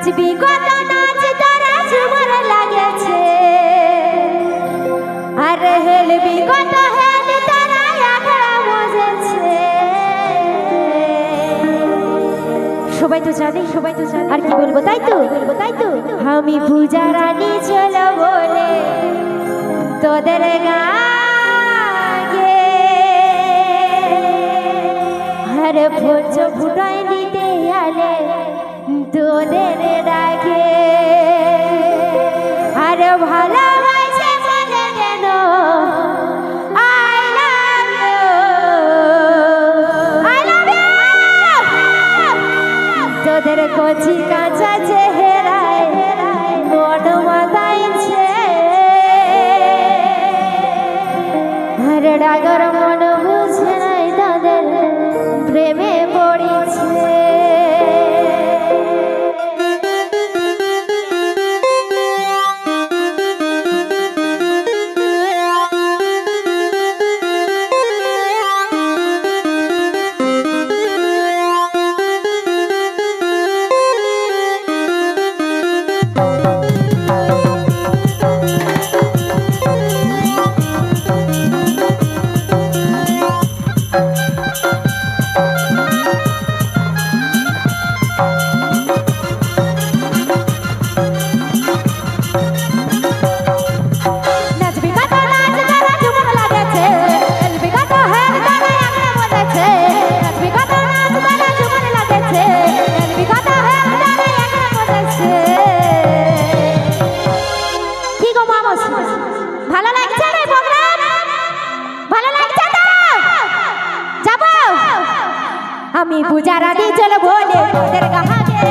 নাচবি কত নাচ তোরা ঝুমর লাগেছে আর হেলবি কত হেল তোরা আখড়া মজেছে সবাই তো জানে আর কি বলবো তাই তো আমি পূজা রানী চলো বলে তোদের গায়ে হরে ভোজ ফুটাই দিতে আলে তোদের ডাকে আর ভালোবাসে বলে দেন I love you তোদের কচি কাঁচা চেহারায় মন মাতাইছে আর ডাগর মন বুঝে নাই তাদের প্রেমে পড়েছে আমি পূজা রানী চলো বলে তোদের গাহাকে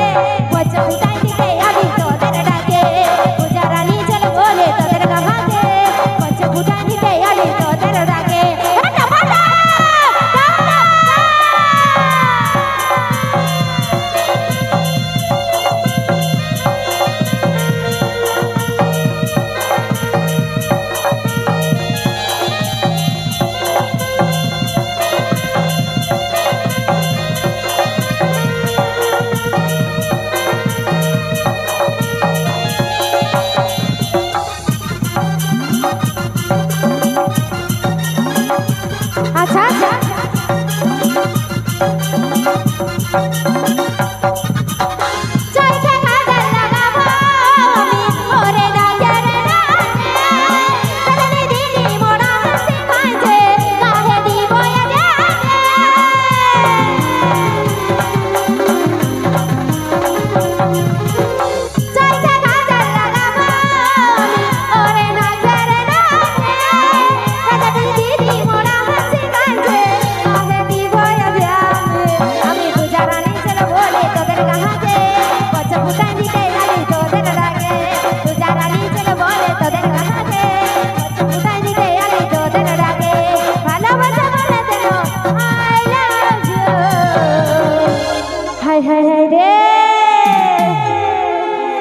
বচন উঠাই দিতে আমি তোদের ডাকে পূজা রানী চলো বলে তোদের গাহাকে বচন উঠাই দিতে আমি তোদের ডাকে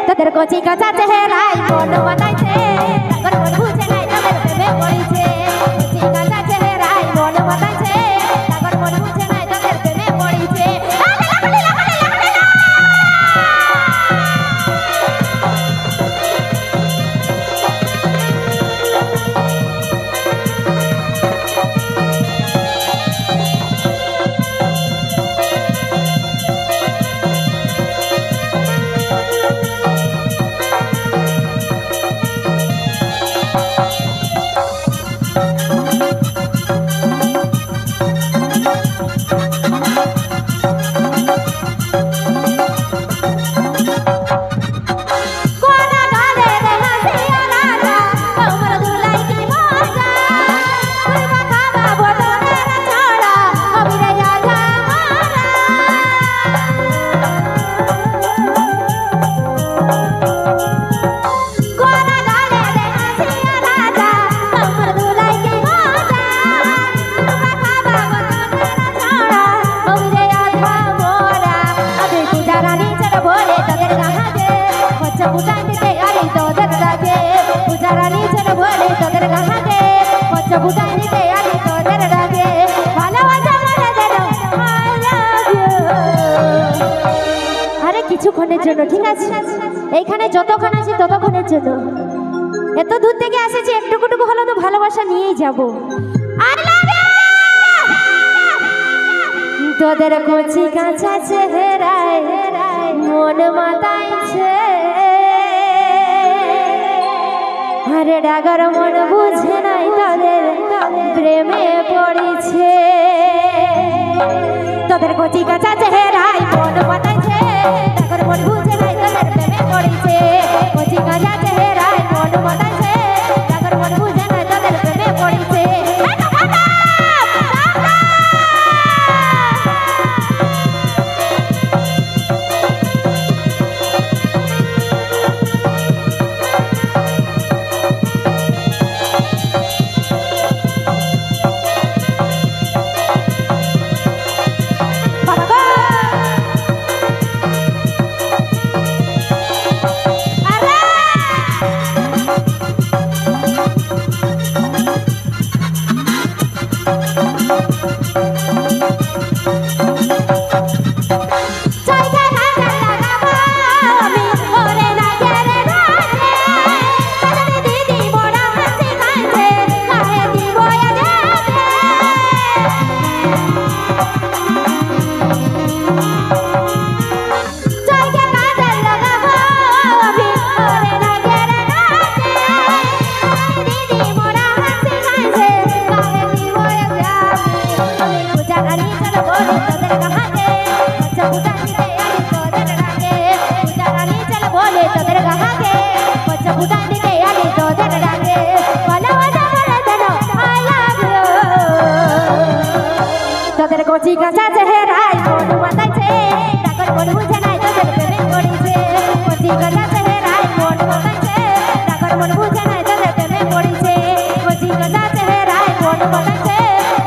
তোদের কচি কাঁচা চেহারায় মন মাতাইছে তাকর মন বুঝে নাই তোদের প্রেমে পড়েছে কচি কাঁচা চেহারায় মন মাতাইছে তাকর মন বুঝে নাই তোদের প্রেমে পড়েছে অনেকক্ষণের জন্য, ঠিক আছে? এইখানে যতক্ষণ আছে ততক্ষণের জন্য। এত দূর থেকে এসেছি, একটুকুটুকু হলো তো ভালোবাসা নিয়েই যাব। তোদের কচি কাঁচা চেহারায় মন মাতাইছে, আরে ডাগর মন বুঝে নাই তোদের প্রেমে পড়েছে। তোদের কচি কাঁচা চেহারায় মন মাতাইছে, ডাগর মন বুঝে নাই তোদের প্রেমে পড়েছে। কচি কাঁচা চেহারায় মন মাতাইছে, ডাগর মন বুঝে নাই তোদের প্রেমে পড়েছে। তোদের কচি কাঁচা চেহারায় মন মাতাইছে, ডাগর মন বুঝে নাই তোদের প্রেমে পড়েছে। কচি কাঁচা চেহারায় মন মাতাইছে, ডাগর মন বুঝে নাই তোদের প্রেমে পড়েছে। কচি কাঁচা চেহারায় মন মাতাইছে,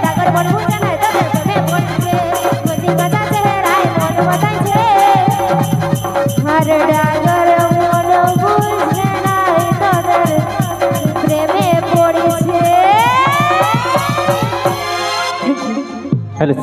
ডাগর মন বুঝে নাই তোদের প্রেমে পড়েছে। কচি কাঁচা চেহারায় মন মাতাইছে, আর ডাগর মন বুঝে নাই তোদের প্রেমে পড়েছে। Hello,